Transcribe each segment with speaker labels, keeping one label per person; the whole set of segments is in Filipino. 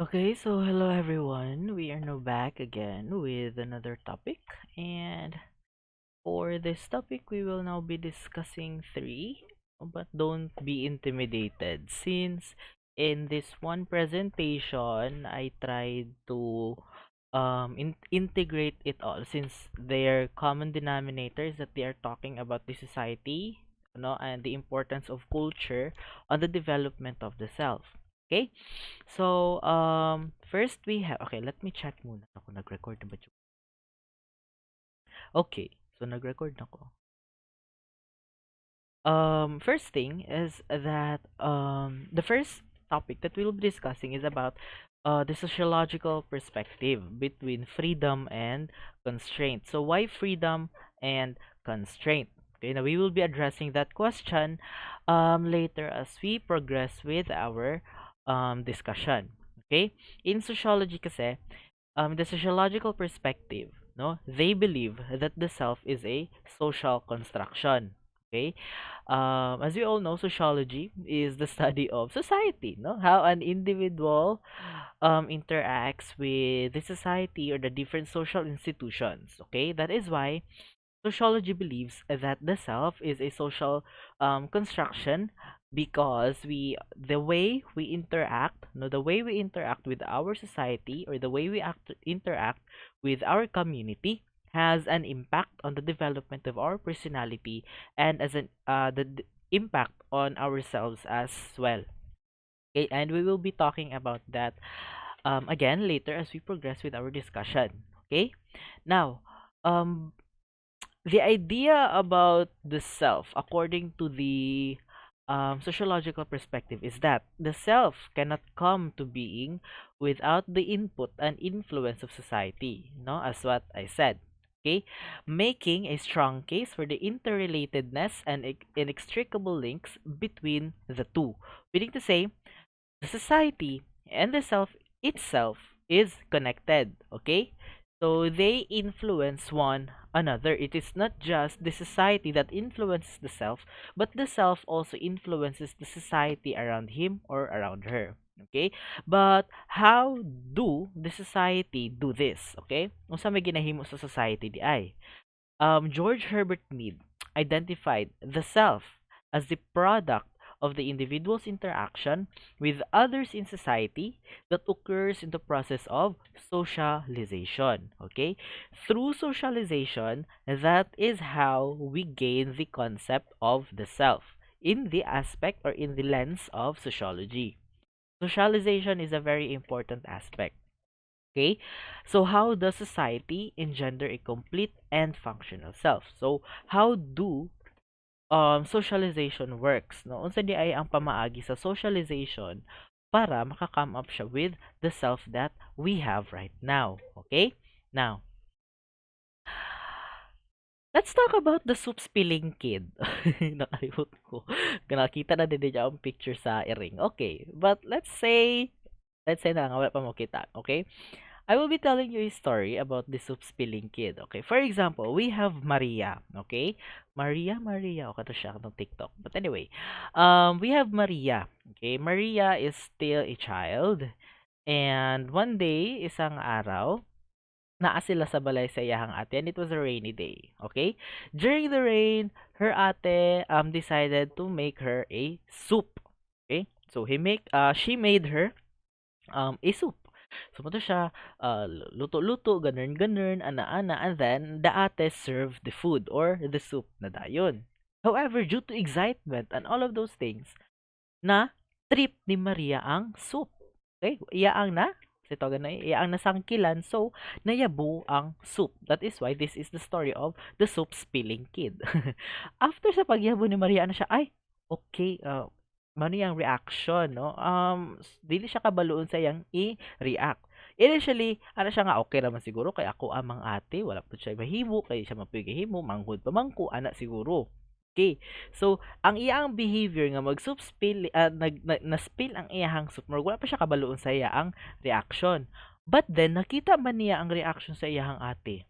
Speaker 1: Okay, so hello everyone. We are now back again with another topic. And for this topic, we will now be discussing three, but don't be intimidated since in this one presentation, I tried to integrate it all since their common denominators that they are talking about the society, and the importance of culture on the development of the self. Okay? So, first we have, okay, let me check muna ako nag-record na ba siya? Okay, so nag-record na ko. First thing is that the first topic that we'll be discussing is about the sociological perspective between freedom and constraint. So why freedom and constraint? Okay, now we will be addressing that question later as we progress with our discussion. Okay, in sociology kasi, the sociological perspective, no, they believe that the self is a social construction. Okay, as we all know, sociology is the study of society, no? How an individual interacts with the society or the different social institutions. Okay, that is why sociology believes that the self is a social construction because the way we interact, no, the way we interact with our society or the way we interact with our community has an impact on the development of our personality and as an impact on ourselves as well. Okay, and we will be talking about that again later as we progress with our discussion. Okay, now um the idea about the self, according to the sociological perspective, is that the self cannot come to being without the input and influence of society, no, as what I said. Okay, making a strong case for the interrelatedness and inextricable links between the two. Meaning to say, the society and the self itself is connected. Okay, so they influence one another. It is not just the society that influences the self, but the self also influences the society around him or around her. Okay, but how do the society do this? Okay, unsa may ginahimo sa society di ay George Herbert Mead identified the self as the product of the individual's interaction with others in society that occurs in the process of socialization. Okay? Through socialization, that is how we gain the concept of the self in the aspect or in the lens of sociology. Socialization is a very important aspect. Okay, so how does society engender a complete and functional self? So how do socialization works? No, unsa di ay ang pamaagi sa socialization para maka-come up siya with the self that we have right now. Okay, now let's talk about the soup spilling kid. Nakalimot ko. Nakita na din niya ang picture sa iring. Okay, but let's say na nga wala pa mo kita. Okay, I will be telling you a story about the soup spilling kid. Okay, for example, we have Maria. Okay, Maria. O kato siya ng TikTok. But anyway, we have Maria. Okay, Maria is still a child. And one day, isang araw, naa sila sa balay sa iyahang ate and it was a rainy day. Okay? During the rain, her ate decided to make her a soup. Okay? So she made her a soup. So mo siya luto-luto, ganun-ganun, ana-ana, and then the ate served the food or the soup na dayon. However, due to excitement and all of those things, na trip ni Maria ang soup. Okay? Iya ang nasangkilan, so nayabo ang soup. That is why this is the story of the soup spilling kid. After sa pagyabo ni Maria, ano siya, ay, okay, mano yung reaction, no? Dili siya kabaloon sa yang i-react. Initially, ano siya nga, okay naman siguro, kay ako amang ate, wala po siya mahimo, kay siya mapigahimo, manghud pa mangko, ana siguro. Okay. So, ang iyang behavior nga mag-soup spill, na-spill ang iyahang soup, wala pa siya kabaloon sa iyang reaction. But then, nakita man niya ang reaction sa iyahang ate.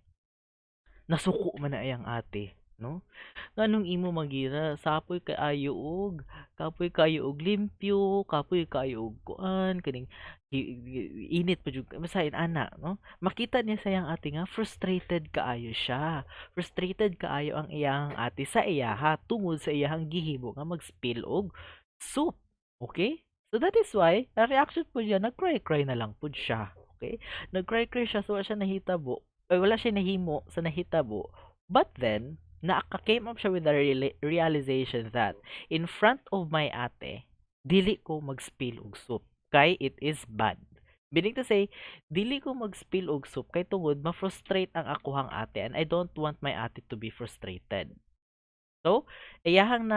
Speaker 1: Nasuko man na iyang ate. no? Nganong imo mangira sapoy kaayo og kapoy kaayo og limpyo, kapoy kaayo og kuan kaning init pa jud basahin ana, no? Makita niya sayang ate nga frustrated kaayo siya. Frustrated kaayo ang iyang ate sa iyaha tungod sa iyahang gihimo nga mag-spill og soup. Okay? So that is why ang reaction po niya nag-cry-cry na lang pud siya. Okay? Nag-cry-cry siya so wala siya nahitabo. Ay, wala siya nahimo sa nahitabo. But then, came up siya with the realization that in front of my ate, dili ko mag-spill og soup kay it is bad. Meaning to say, dili ko mag-spill og soup kay tungod ma-frustrate ang akuhang ate and I don't want my ate to be frustrated. So, iyahang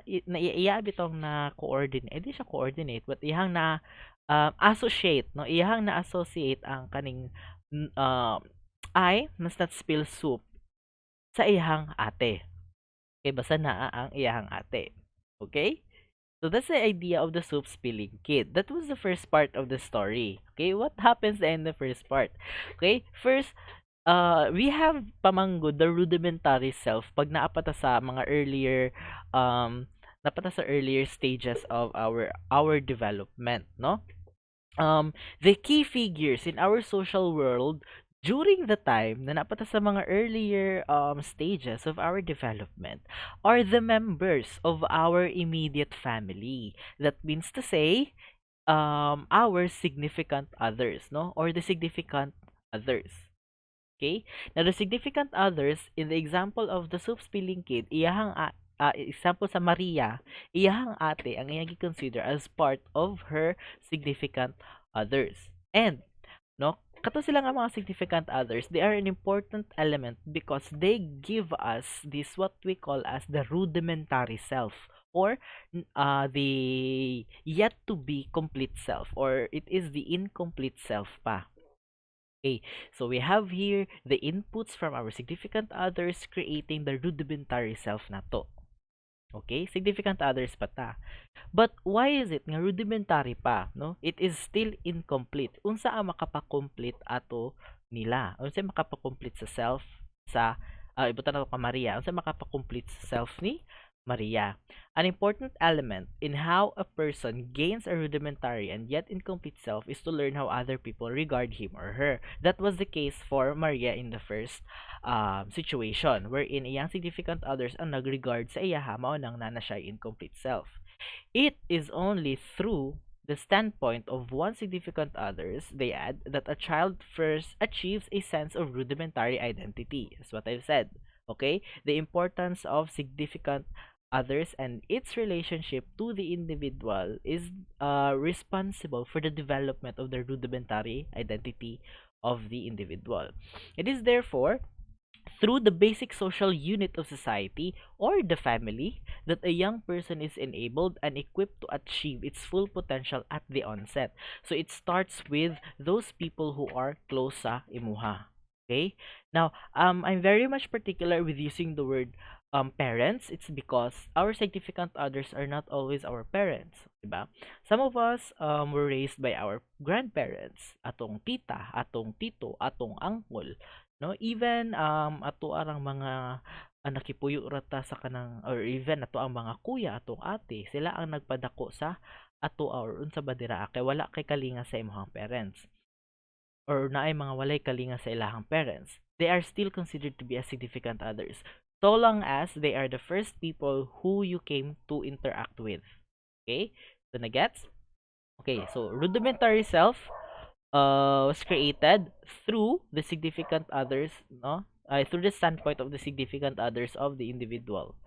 Speaker 1: iya bitong na coordinate, di siya coordinate, but iyahang na associate, no? Iyahang na associate ang kaning uh, I must not spill soup sa iyahang ate. Okay, basta naa ang iyahang ate. Okay? So that's the idea of the soup spilling kid. That was the first part of the story. Okay, what happens in the first part? Okay, first, we have pamanggod the rudimentary self pag naapata sa mga earlier napata sa earlier stages of our development, no? The key figures in our social world during the time na napata sa mga earlier stages of our development are the members of our immediate family. That means to say, our significant others, no? Or the significant others. Okay? Now, the significant others, in the example of the soup spilling kid, example sa Maria, iyahang ate ang iyang consider as part of her significant others. And, no, kato sila nga mga significant others, they are an important element because they give us this what we call as the rudimentary self or the yet to be complete self or it is the incomplete self pa. Okay, so we have here the inputs from our significant others creating the rudimentary self na to. Okay, significant others pa ta. But why is it nga rudimentary pa, no? It is still incomplete. Unsa ang makapa-complete ato nila? Unsa makapa-complete sa self sa ibutan nato ka Maria? Unsa makapa-complete sa self ni Maria? An important element in how a person gains a rudimentary and yet incomplete self is to learn how other people regard him or her. That was the case for Maria in the first situation wherein iyang significant others ang nagregard sa iya mao nang nana siya incomplete self. It is only through the standpoint of one significant others, they add, that a child first achieves a sense of rudimentary identity. That's what I've said. Okay? The importance of significant others and its relationship to the individual is responsible for the development of the rudimentary identity of the individual. It is therefore through the basic social unit of society or the family that a young person is enabled and equipped to achieve its full potential at the onset. So it starts with those people who are close sa imuha. Okay? Now, I'm very much particular with using the word parents. It's because our significant others are not always our parents. Diba? Some of us were raised by our grandparents, atong tita, atong tito, atong uncle, no, even ato arang mga nakipuyo rata sa kanang or even ato ang mga kuya atong ate sila ang nagpadako sa ato or unsa ba dira kay wala kay kalinga sa imong parents or naay mga walay kalinga sa ilahang parents, they are still considered to be as significant others so long as they are the first people who you came to interact with. Okay, so nagets? Okay, so rudimentary self was created through the significant others, no? Through the standpoint of the significant others of the individual.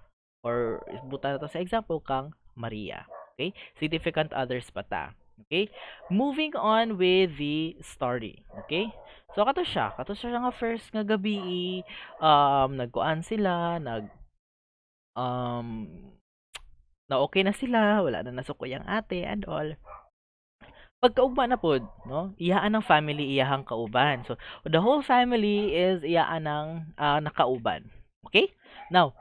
Speaker 1: Or buta na to sa example kang Maria. Okay? Significant others pa ta. Okay? Moving on with the story. Okay? So kato siya nga first nga gabi nagkuan sila, um na okay na sila, wala na nasuko yang ate and all. Pagkaugma na pod, no? Iyaan ng family iyahang kauban. So, the whole family is iyaan ng nakauban. Okay? Now,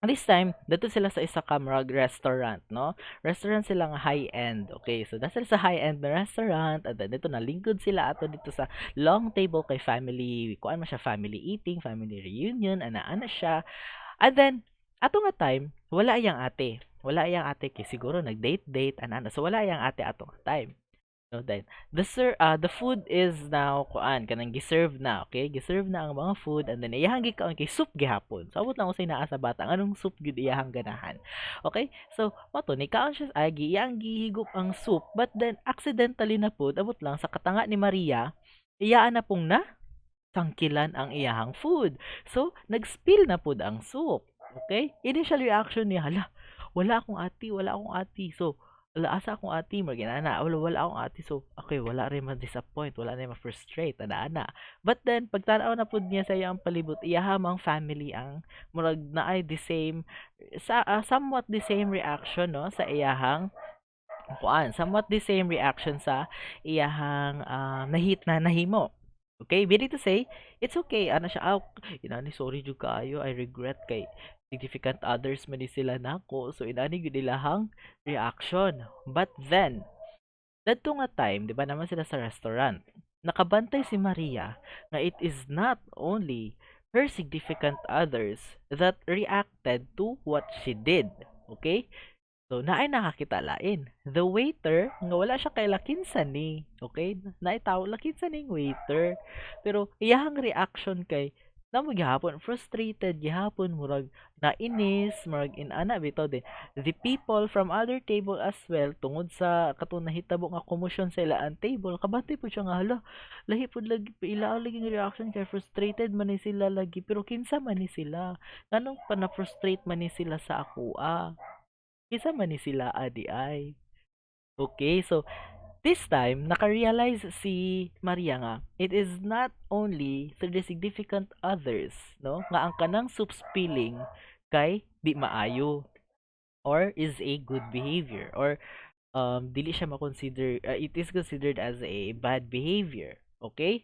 Speaker 1: this time, dito sila sa isa ka restaurant, no? Restaurant sila nga high-end. Okay, so dito sila sa high-end na restaurant at then dito nalingkod sila ato dito sa long table kay family. Kuan man siya family eating, family reunion, ana siya. And then, ato nga time, wala yang ate. Wala yang ate kay siguro nag-date-date, ana. So, wala yang ate ato nga time. No, then the food is now kuan kanang giserve na, okay? Giserve na ang mga food and then iyahang gikaon kay soup gihapon. So abot lang usay naa sa bata anong soup gyud iyahang ganahan. Okay? So mo to ni kaon siya ay iyang gihigop ang soup but then accidentally na pud abot lang sa katanga ni Maria iyaan na pong na tangkilan ang iyahang food. So, nag-spill na pud ang soup. Okay? Initial reaction niya, hala, wala akong ati, wala akong ati. So, wala asa akong ati, marginana, wala akong ati. So, okay, wala rin ma-disappoint, wala rin ma-frustrate, ana. But then, pagtanaw na pud niya sa iyang palibot, iyahamang family ang murag na ay the same, somewhat the same reaction, no, sa iyahang kuan, somewhat the same reaction sa iyahang nahit na nahimo. Okay, meaning to say, it's okay. Ano siya, inani, sorry jud kaayo, I regret kay significant others man ni sila nako. So, inani gyud ilahang reaction. But then, dadto nga time, di ba naman sila sa restaurant, nakabantay si Maria na it is not only her significant others that reacted to what she did. Okay? So, naay nakakita lain. The waiter, nga wala siya kay lakinsan ni. Okay? Naay tao, lakinsan ning waiter. Pero, iyahang reaction kay, namo gihapon, frustrated gihapon, murag nainis, murag inana bitaw din. The people from other table as well, tungod sa katong nahitabo nga commotion sa ilaan table, kabantay po siya nga, hala, lahi po lagi, ilaan lagi ng reaction kay frustrated man ni sila lagi, pero kinsa man ni sila. Nanong pa na-frustrate man ni sila sa ako, kinsa man ni sila adi ay. Okay, so this time naka-realize si Maria nga it is not only through the significant others, no, nga ang kanang soup spilling kay di maayo or is a good behavior or dili siya ma-consider it is considered as a bad behavior. Okay?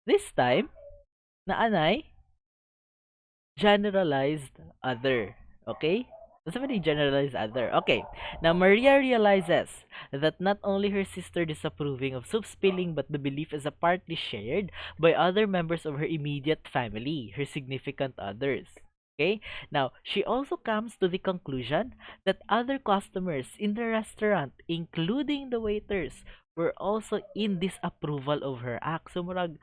Speaker 1: This time naanay generalized other. Okay? So, somebody generalized other. Okay. Now, Maria realizes that not only her sister disapproving of soup spilling, but the belief is apparently shared by other members of her immediate family, her significant others. Okay. Now, she also comes to the conclusion that other customers in the restaurant, including the waiters, were also in disapproval of her act. So, murag,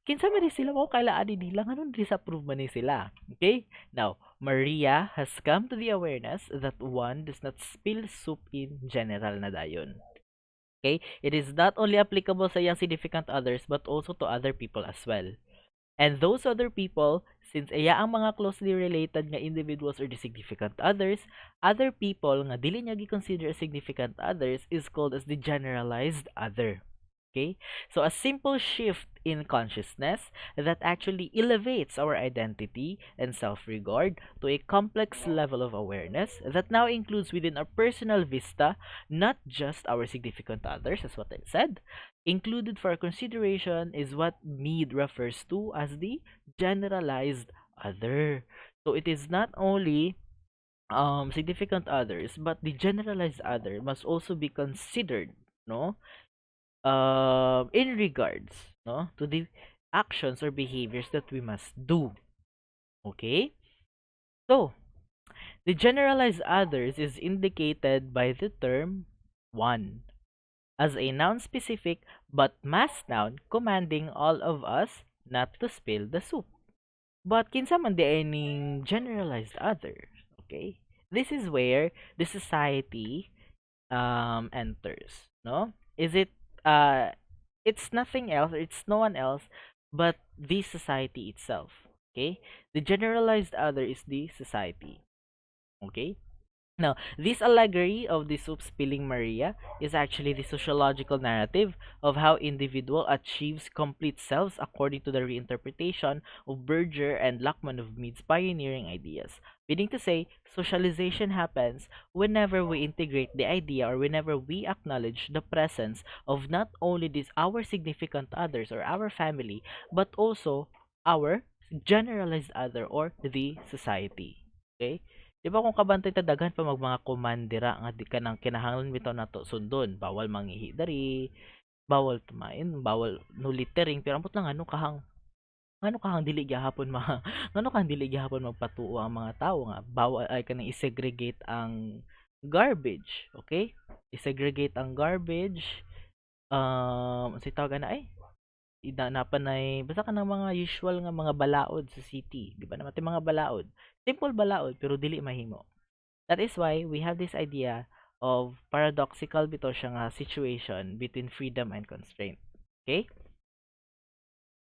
Speaker 1: kinsa man ni sila mo kailaan nila nganon disapprove man ni sila. Okay? Now, Maria has come to the awareness that one does not spill soup in general na dayon. Okay? It is not only applicable sa iyang significant others but also to other people as well. And those other people, since iya ang mga closely related nga individuals or the significant others, other people nga dili niya gi-consider as significant others is called as the generalized other. Okay? So a simple shift in consciousness that actually elevates our identity and self-regard to a complex level of awareness that now includes within our personal vista not just our significant others, as what I said. Included for consideration is what Mead refers to as the generalized other. So it is not only significant others, but the generalized other must also be considered, no? In regards, no, to the actions or behaviors that we must do. Okay? So, the generalized others is indicated by the term one as a noun specific but mass noun commanding all of us not to spill the soup. But kinsa man di any generalized others. Okay? This is where the society enters, no? Is it it's nothing else, it's no one else but the society itself. Okay? The generalized other is the society. Okay? Now, this allegory of the soup spilling Maria is actually the sociological narrative of how individual achieves complete selves according to the reinterpretation of Berger and Lachman of Mead's pioneering ideas. Meaning to say, socialization happens whenever we integrate the idea or whenever we acknowledge the presence of not only this our significant others or our family, but also our generalized other or the society. Okay? Di ba kung kabantay ta daghan pa mga komandira nga di ka nang kinahanglan bitaw nato sundon, bawal mangihi dari, bawal tumain, bawal no littering, pero ambot lang ano kahang Ngano ka kang dili gyapon ngano kang dili gyapon magpatuo ang mga tawo nga bawal ay kanang i-segregate ang garbage, okay? I-segregate ang garbage, unsay tawag ana ay napanay basta ka ng mga usual nga mga balaod sa city, di ba naman mga balaod. Simple balaod pero dili mahimo. That is why we have this idea of paradoxical bitaw siya nga situation between freedom and constraint. Okay?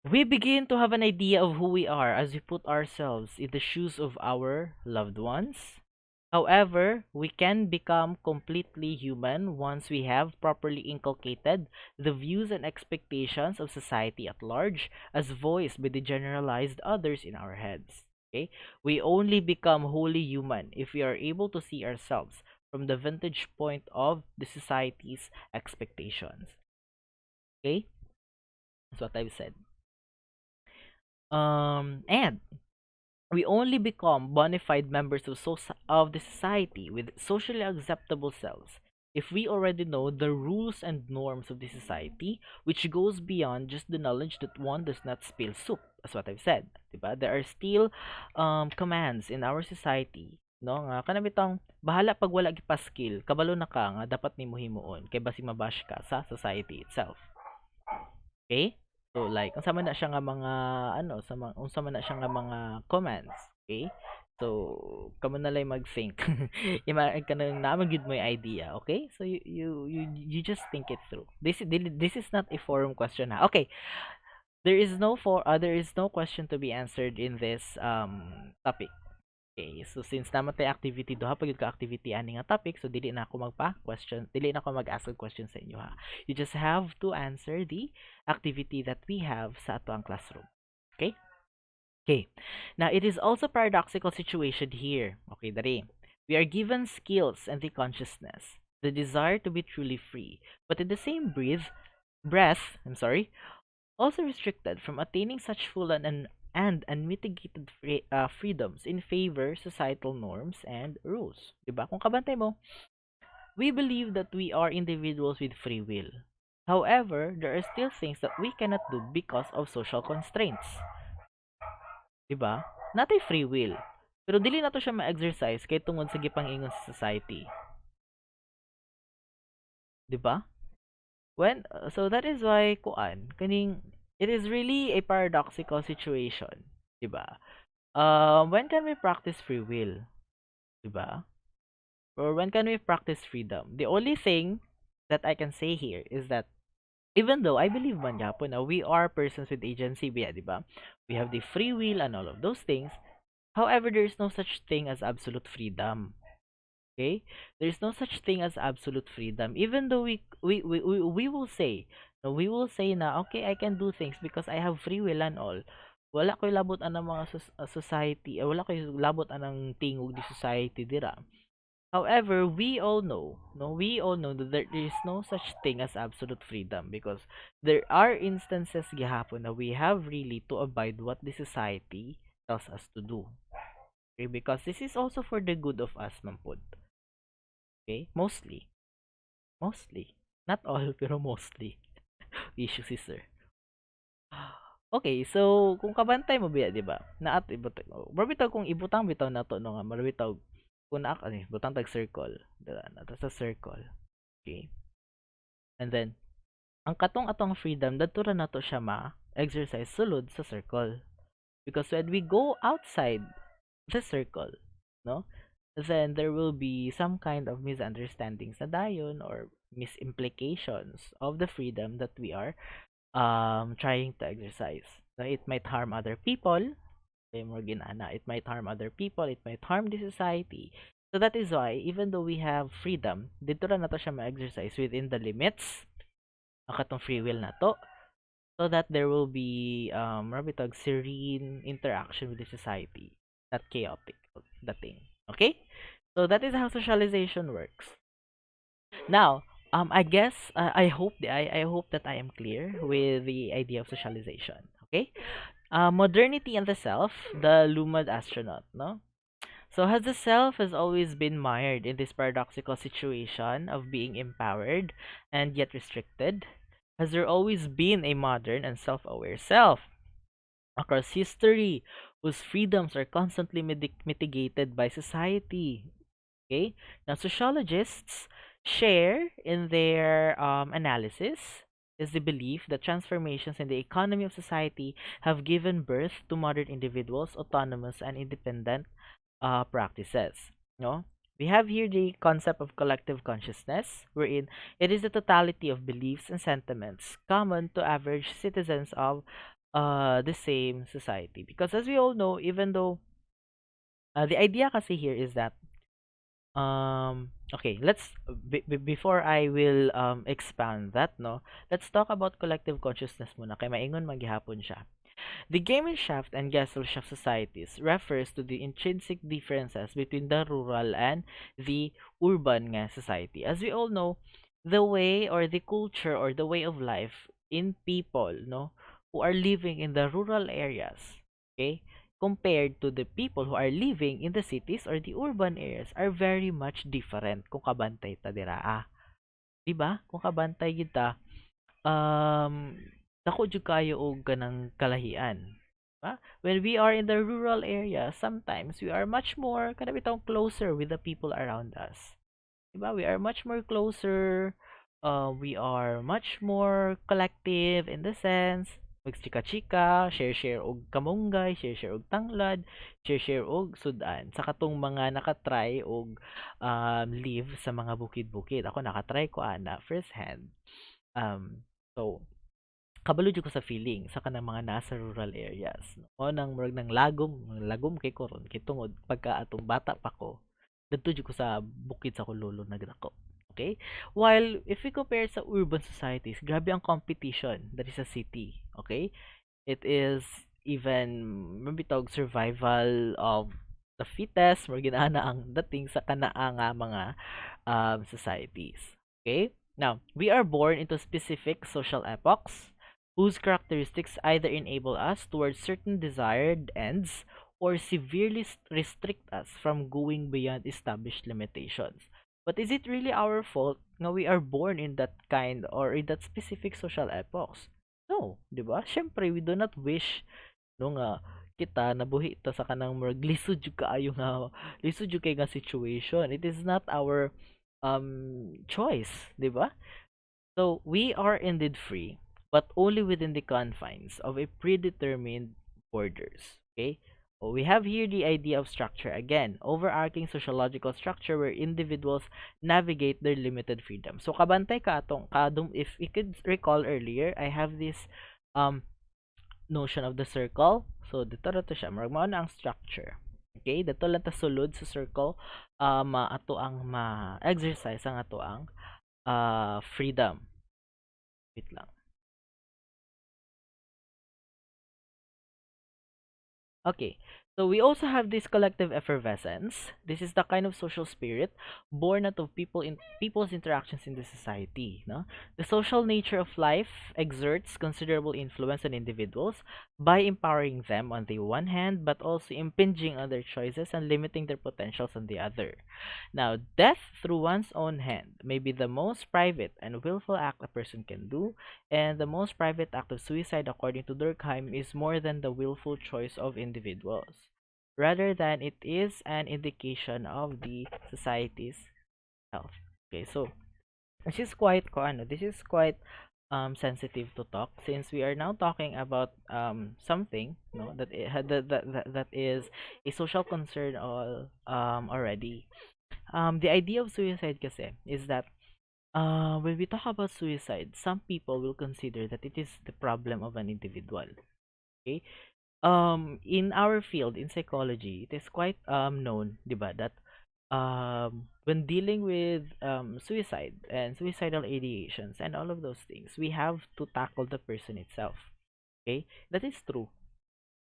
Speaker 1: We begin to have an idea of who we are as we put ourselves in the shoes of our loved ones. However, we can become completely human once we have properly inculcated the views and expectations of society at large as voiced by the generalized others in our heads. Okay? We only become wholly human if we are able to see ourselves from the vantage point of the society's expectations. Okay? That's what I've said. And we only become bona fide members of the society with socially acceptable selves if we already know the rules and norms of the society, which goes beyond just the knowledge that one does not spill soup, as what I've said. Diba? There are still commands in our society. No nga kanang bitong bahala pag wala gipaskil kabalo na ka nga dapat nimo himuon kay basi mabash ka sa society itself. Okay? So like unsa man na siya nga mga ano sa mga unsa man na siya nga mga commands, okay? So kamo na lang mag-think. Ima ka nang naman gyud mo yung idea, okay? So you just think it through. This is not a forum question ha. Okay, there is no question to be answered in this topic. Okay, so since naman tayo activity duha pag ka activity ani nga topic, so dili na ako magpa-question, dili na ako mag-ask og question sa inyo ha. You just have to answer the activity that we have sa ato ang classroom. Okay? Okay. Now, it is also paradoxical situation here. Okay, dari. We are given skills and the consciousness, the desire to be truly free, but in the same breath, also restricted from attaining such full and unmitigated freedoms in favor societal norms and rules. Diba? Kung kabantay mo, we believe that we are individuals with free will. However, there are still things that we cannot do because of social constraints. Diba? Natay free will. Pero dili na to siya ma-exercise kay tungod sa gipangingon sa society. Diba? So that is why kuan kaning it is really a paradoxical situation, 'di ba? When can we practice free will, 'di ba? Or when can we practice freedom? The only thing that I can say here is that even though I believe man gyapon na we are persons with agency, 'di ba? We have the free will and all of those things. However, there is no such thing as absolute freedom. Okay? There's no such thing as absolute freedom. Even though we will say, no, we will say na, okay, I can do things because I have free will and all. Wala ko'y labot anang mga society, wala ko'y labot anang tingog di society dira. However, we all know, no, we all know that there is no such thing as absolute freedom because there are instances gihapon na we have really to abide what the society tells us to do. Okay? Because this is also for the good of us, mampod. Okay? Mostly. Not all, pero mostly. Issue si sir. Okay, so kung kabantay mo biya, di ba? Na at barbitaw kung ibutang bitaw na to no nga marbitaw kung na ani butang tag circle, di ba? Na sa circle. Okay. And then ang katong atong freedom dadto ra nato siya ma-exercise sulod sa circle. Because when we go outside the circle, no? Then there will be some kind of misunderstandings na dayon or misimplications of the freedom that we are trying to exercise. So it might harm other people. It might harm other people, it might harm the society. So that is why even though we have freedom, dito ra nato siya ma-exercise within the limits ang katong free will nato so that there will be serene interaction with the society, not chaotic the thing. Okay? So that is how socialization works. Now, I guess I hope that I am clear with the idea of socialization. Okay, modernity and the self, the Lumad astronaut. No, so has the self has always been mired in this paradoxical situation of being empowered and yet restricted? Has there always been a modern and self-aware self? across history, whose freedoms are constantly mitigated by society. Okay? Now, sociologists share in their analysis is the belief that transformations in the economy of society have given birth to modern individuals, autonomous and independent practices. No? We have here the concept of collective consciousness, wherein it is the totality of beliefs and sentiments common to average citizens of the same society. Because as we all know, even though the idea kasi here is that okay, before I will expand that, no, let's talk about collective consciousness muna kay maingon maghihapon siya. The Gemeinschaft and Gesellschaft societies refers to the intrinsic differences between the rural and the urban nga society. As we all know, the way or the culture or the way of life in people, no, who are living in the rural areas, okay, compared to the people who are living in the cities or the urban areas are very much different kung kabantay ta dira. 'Di ba? Kung kabantay kita, um, dako jud kayo og kanang kalahian. Ba? When we are in the rural area, sometimes we are much more kada bitaw closer with the people around us. Diba? We are much more closer. We are much more collective in the sense magchika-chika, share-share og kamunggay, share-share og tanglad, share-share og sudan. Sa katong mga nakatry og live sa mga bukid-bukid. Ako nakatry ko ana first hand. So kabalo jud ko sa feeling sa kanang mga nasa rural areas. O nang murag ng lagom kay koron kay tungod pagka atong bata pa ko dadto jud ko sa bukid sa akong lolo nagdako. Okay? While if we compare sa urban societies, grabe ang competition that is a city. Okay? It is even mabitog survival of the fittest, more ginaana ang dating sa kanaa nga mga societies. Okay? Now, we are born into specific social epochs whose characteristics either enable us towards certain desired ends or severely restrict us from going beyond established limitations. But is it really our fault na we are born in that kind or in that specific social epochs? No, 'di ba? Syempre, we do not wish no nga kita nabuhi ta sa kanang murag lisod jud kaayo nga lisod jud kay nga situation. It is not our choice, 'di ba? So we are indeed free, but only within the confines of a predetermined borders. Okay? We have here the idea of structure again, overarching sociological structure where individuals navigate their limited freedom. So kabantay ka atong kadum if you could recall earlier, I have this um notion of the circle. So dito ra to siya, murag mao na ang structure. Okay, dito lang ta sulod sa circle ato ang ma-exercise ang ato ang freedom. Wait lang. Okay. So we also have this collective effervescence. This is the kind of social spirit born out of people's interactions in the society. No? The social nature of life exerts considerable influence on individuals by empowering them on the one hand, but also impinging on their choices and limiting their potentials on the other. Now, death through one's own hand may be the most private and willful act a person can do, and the most private act of suicide, according to Durkheim, is more than the willful choice of individuals, rather than it is an indication of the society's health. Okay, so this is quite sensitive to talk since we are now talking about something no that is a social concern all already. The idea of suicide kasi is that when we talk about suicide, some people will consider that it is the problem of an individual. Okay? In our field, in psychology, it is quite known, di ba, that when dealing with suicide and suicidal ideations and all of those things, we have to tackle the person itself. Okay? That is true.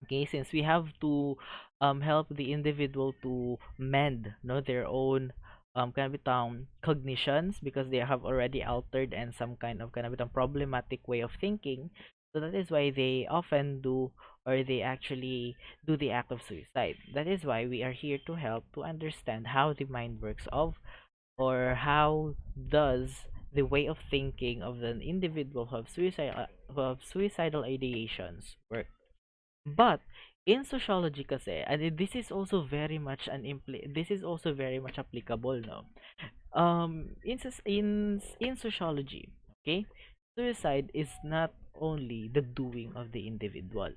Speaker 1: Okay, since we have to help the individual to mend no their own kind of cognitions because they have already altered and some kind of problematic way of thinking. So that is why they often do or they actually do the act of suicide. That is why we are here to help to understand how the mind works or how does the way of thinking of an individual who have suicidal ideations work. But in sociology kasi, and this is also very much this is also very much applicable, no? In sociology, okay, suicide is not only the doing of the individual.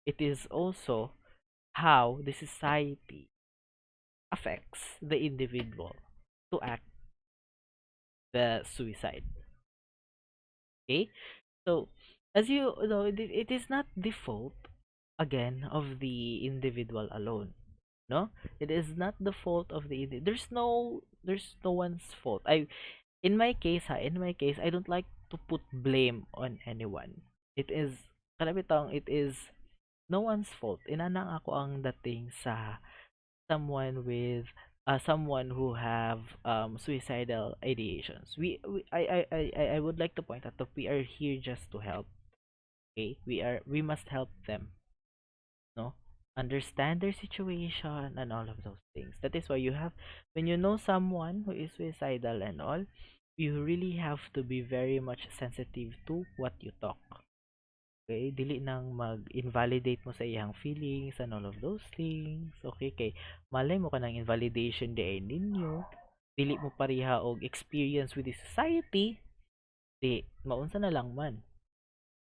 Speaker 1: It is also how the society affects the individual to act the suicide. Okay, so as you know, it is not the fault again of the individual alone. No, it is not the fault of the there's no one's fault. In my case, I don't like to put blame on anyone. It is kalabitang it is no one's fault. Inanang ako ang dating sa someone who have suicidal ideations. I would like to point out that we are here just to help. Okay, we must help them, no, understand their situation and all of those things. That is why you have, when you know someone who is suicidal and all, you really have to be very much sensitive to what you talk. Okay, dili nang mag-invalidate mo sa iyang feelings and all of those things. Okay, kay malay mo ka ng invalidation di ay ninyo, dili mo pareha og experience with the society, di maunsa na lang man.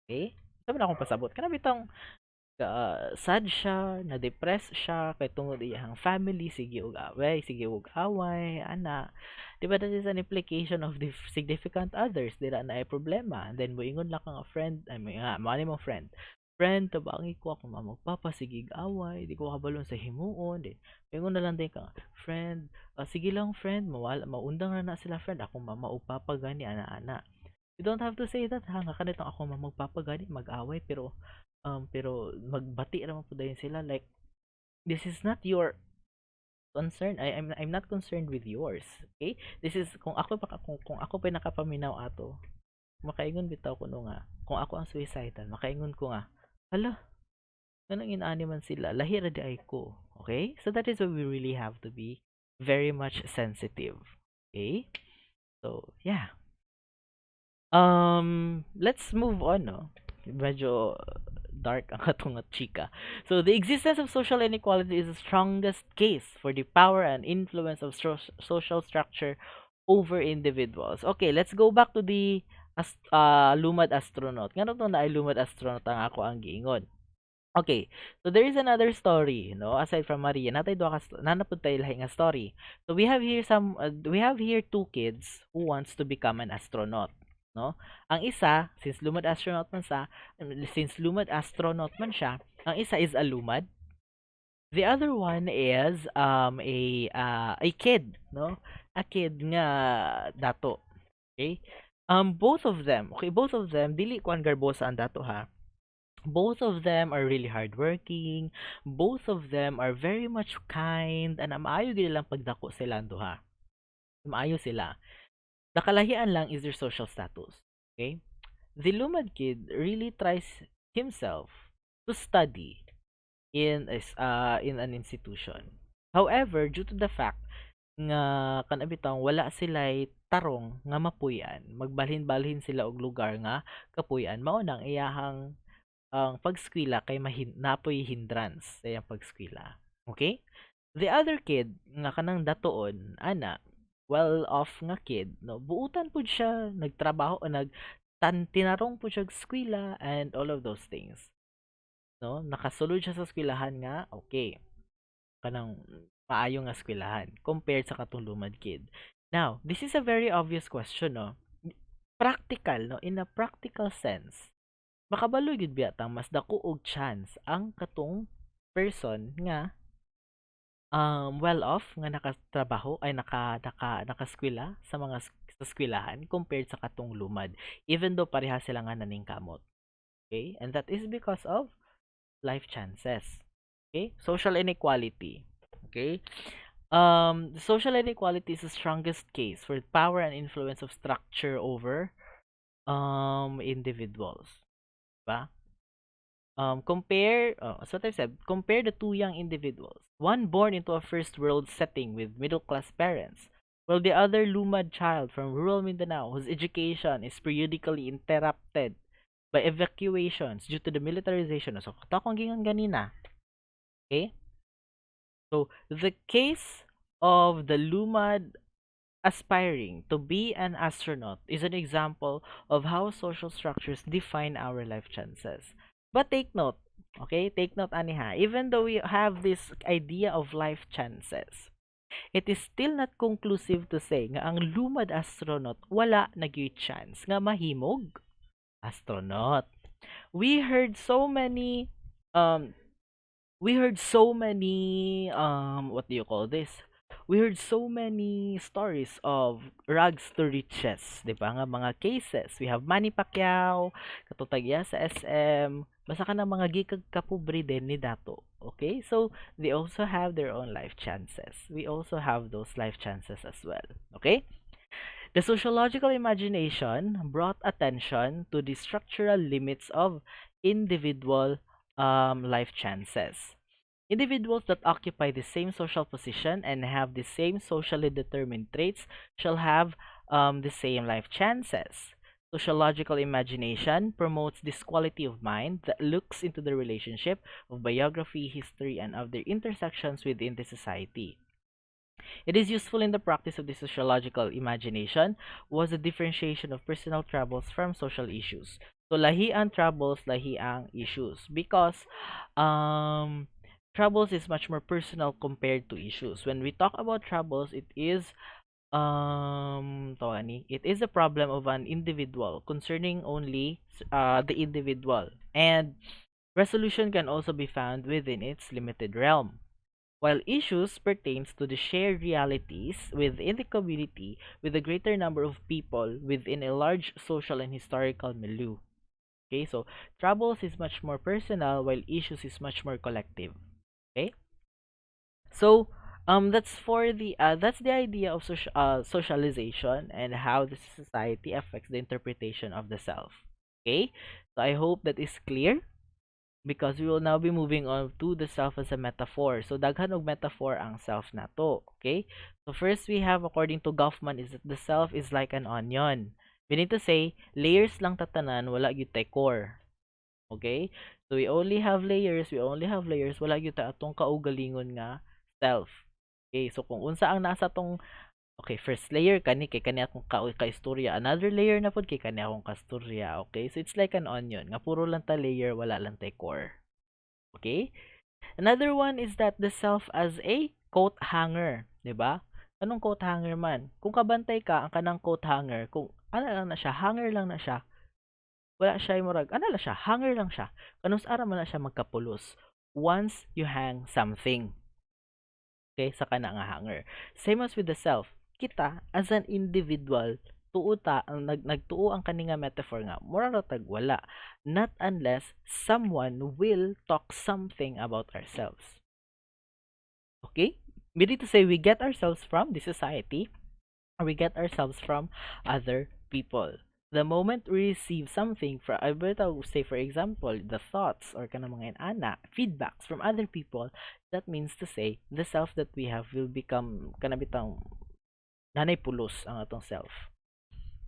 Speaker 1: Okay, sabi na akong pasabot kana bitong sad siya, na-depress siya kay tungod iyang family sige og away, ana. Di ba that is an implication of the significant others, dira na ay problema. And then moingon lang ka nga friend, ay mo nga mani mo friend. Friend, tabangi ko ako magpapa sige away, di ko kabalon sa himuon. Di. Moingon na lang din ka, friend, sige lang friend, maundang na sila friend, ako mama og papa gani ana-ana. You don't have to say that ha, nga kanitong ako magpapagani mag-away pero magbati naman po dayon sila like this is not your concern. I'm not concerned with yours. Okay? This is kung ako pa nakapaminaw ato, makaingon bitaw ko no nga. Kung ako ang suicidal, makaingon ko nga. Hala, ganang inaani man sila. Lahi ra di ay ko. Okay? So that is why we really have to be very much sensitive. Okay? So, yeah. Let's move on, no? Medyo dark ang katong chika. So, the existence of social inequality is the strongest case for the power and influence of social structure over individuals. Okay, let's go back to the lumad astronaut. Ngano to na ay lumad astronaut ang ako ang giingon. Okay, so there is another story, no? Aside from Maria, natay duha ka nanapud tayo lahi nga story. So we have here two kids who wants to become an astronaut, no? Ang isa, since lumad astronaut man siya, ang isa is a lumad. The other one is a kid, no? A kid nga dato. Okay? Both of them dili kuan garbosa ang dato ha. Both of them are really hardworking. Both of them are very much kind. And maayo gid lang pagdako sila duha. Maayo sila. Nakalahian lang is their social status. Okay? The lumad kid really tries himself to study in an institution. However, due to the fact nga kanabitang wala sila'y tarong nga mapuy-an, magbalhin-balhin sila og lugar nga kapuy-an, mao nang iyahang ang pagskwela kay napoy hindrance sa iyang pagskwela. Okay? The other kid nga kanang datoon ana well off nga kid no buutan pud siya nagtrabaho o tinarong pud siya og eskwela and all of those things no nakasulod siya sa eskwelahan nga okay kanang maayo nga eskwelahan compared sa katong lumad kid. Now this is a very obvious question no, practical no, in a practical sense makabalo gid biya mas dako og chance ang katong person nga well off nga nakatrabaho ay nakaskwela sa mga sa eskwelahan compared sa katong lumad even though pareha sila nga naningkamot. Okay? And that is because of life chances. Okay? Social inequality. Okay? The social inequality is the strongest case for power and influence of structure over individuals. Diba? So I said, compare the two young individuals. One born into a first world setting with middle class parents, while the other lumad child from rural Mindanao whose education is periodically interrupted by evacuations due to the militarization. So, katakong gingan ganina. Okay? So, the case of the Lumad aspiring to be an astronaut is an example of how social structures define our life chances. But take note, okay? Take note, Aniha. Even though we have this idea of life chances, it is still not conclusive to say nga ang lumad astronaut wala na gyud chance nga mahimog astronaut. We heard so many um what do you call this? We heard so many stories of rags to riches, 'di ba? Nga mga cases. We have Manny Pacquiao, katutagya sa SM, basta ka ng mga gikag kapobre din ni Dato. Okay? So, they also have their own life chances. We also have those life chances as well. Okay? The sociological imagination brought attention to the structural limits of individual life chances. Individuals that occupy the same social position and have the same socially determined traits shall have the same life chances. Sociological imagination promotes this quality of mind that looks into the relationship of biography, history, and of their intersections within the society. It is useful in the practice of the sociological imagination was the differentiation of personal troubles from social issues. So lahi ang troubles, lahi ang issues because um troubles is much more personal compared to issues. When we talk about troubles, it is it is a problem of an individual concerning only the individual, and resolution can also be found within its limited realm. While issues pertains to the shared realities within the community with a greater number of people within a large social and historical milieu. Okay, so troubles is much more personal while issues is much more collective. Okay? So that's the idea of socialization and how the society affects the interpretation of the self. Okay? So I hope that is clear because we will now be moving on to the self as a metaphor. So daghan og metaphor ang self nato, okay? So first we have, according to Goffman, is that the self is like an onion. Meaning to say, layers lang tatanan, wala gyud tay core. Okay? So we only have layers, wala gyud ta atong kaugalingon nga self. Okay, so kung unsa ang nasa tong okay, first layer kani kay kani akong kaistorya. Another layer na pod kay kani akong kastorya. Okay? So it's like an onion, nga puro lang ta layer, wala lang tay core. Okay? Another one is that the self as a coat hanger, 'di ba? Anong coat hanger man? Kung kabantay ka ang kanang coat hanger, kung ano lang na siya, hanger lang na siya. Wala siya murag, ano lang siya, hanger lang siya. Kanus ara man na siya magkapulos once you hang something. Okay, sa kana nga hanger. Same as with the self. Kita as an individual, tuo ta ang nagtuo ang kaninga metaphor nga mura ra tag wala, not unless someone will talk something about ourselves. Okay? Meaning to say we get ourselves from the society or we get ourselves from other people. The moment we receive something from, I better say for example, the thoughts or kana mga ana, feedbacks from other people, that means to say the self that we have will become kana bitang nanay pulos ang atong self.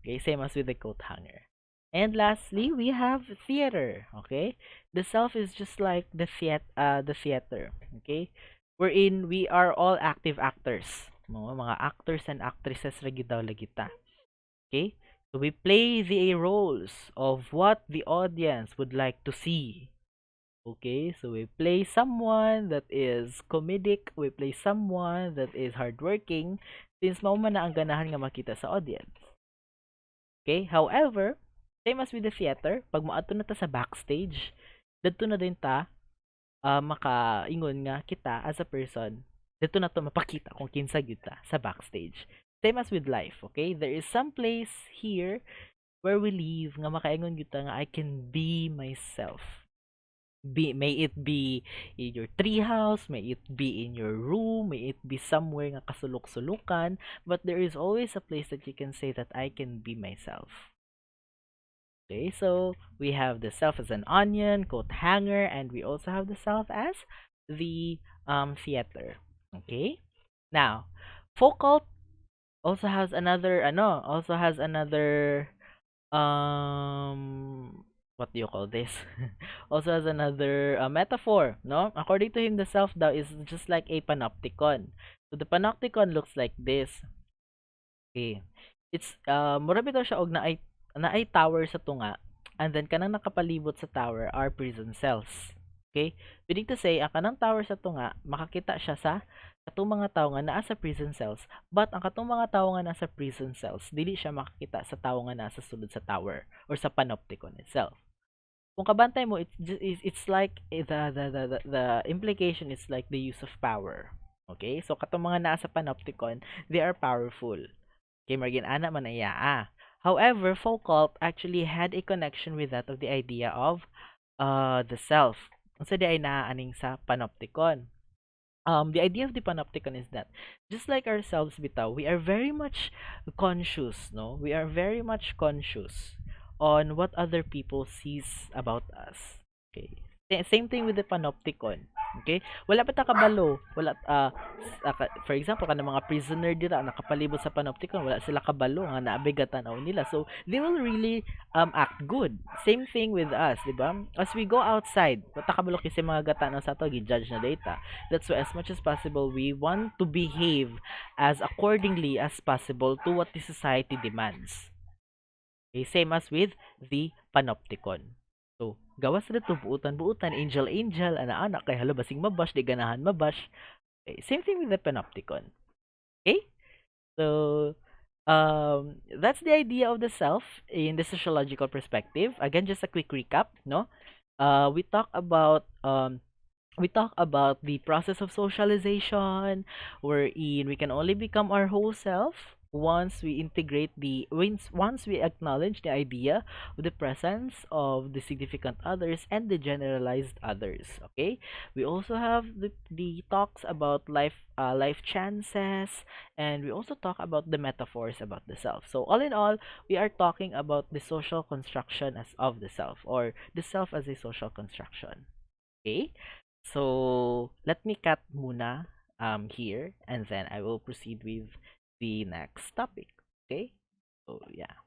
Speaker 1: Okay, same as with the coat hanger. And lastly, we have theater. Okay, the self is just like the theater. Okay, wherein we are all active actors. Mga actors and actresses lagi daw lagi ta. Okay, so we play the roles of what the audience would like to see. Okay, so we play someone that is comedic, we play someone that is hardworking, since mao man na ang ganahan nga makita sa audience. Okay? However, same as with the theater, pag moadto na ta sa backstage, dito na din ta makaingon nga kita as a person, dito na to mapakita kung kinsa gyud ta sa backstage. Same as with life, okay? There is some place here where we live nga makaingon gyud ta nga I can be myself. May it be in your treehouse, may it be in your room, may it be somewhere nga kasulok-sulukan, but there is always a place that you can say that I can be myself. Okay, so we have the self as an onion, coat hanger, and we also have the self as the theater. Okay, now Foucault also has another um what do you call this? Also as another metaphor, no? According to him, the self daw is just like a panopticon. So the panopticon looks like this. Okay. It's mura bitaw siya og naay tower sa tunga, and then kanang nakapalibot sa tower are prison cells. Okay? Meaning to say, ang kanang tower sa tunga, makakita siya sa katong mga tawo nga naa sa prison cells, but ang katong mga tawo nga nasa prison cells, dili siya makakita sa tawo nga nasa sulod sa tower or sa panopticon itself. Kung kabantay mo, it's like the implication is like the use of power. Okay? So katong mga naa sa panopticon, they are powerful. Okay, margin ana man iya. However, Foucault actually had a connection with that of the idea of the self. Unsa di ay naaaning sa panopticon. The idea of the panopticon is that just like ourselves bitaw, we are very much conscious, no? We are very much conscious on what other people sees about us. Okay. Same thing with the panopticon. Okay? Wala pa ta kabalo. Wala for example, kana mga prisoner dira nakapalibot sa panopticon, wala sila kabalo nga naabigatan tanaw nila. So they will really act good. Same thing with us, di ba? As we go outside, wala kabalo kasi mga gatanaw sa to gi-judge na data. That's why as much as possible we want to behave as accordingly as possible to what the society demands. Okay, same as with the panopticon. So, gawas na to buutan-buutan, angel-angel, ana-anak, kay hala basing mabash, di ganahan mabash. Okay, same thing with the panopticon. Okay? So, that's the idea of the self in the sociological perspective. Again, just a quick recap, no? We talk about the process of socialization, wherein we can only become our whole self once we once we acknowledge the idea of the presence of the significant others and the generalized others. Okay, we also have the talks about life chances, and we also talk about the metaphors about the self. So all in all, we are talking about the social construction as of the self, or the self as a social construction. Okay? So, let me cut muna here, and then I will proceed with the next topic. Okay? So, yeah.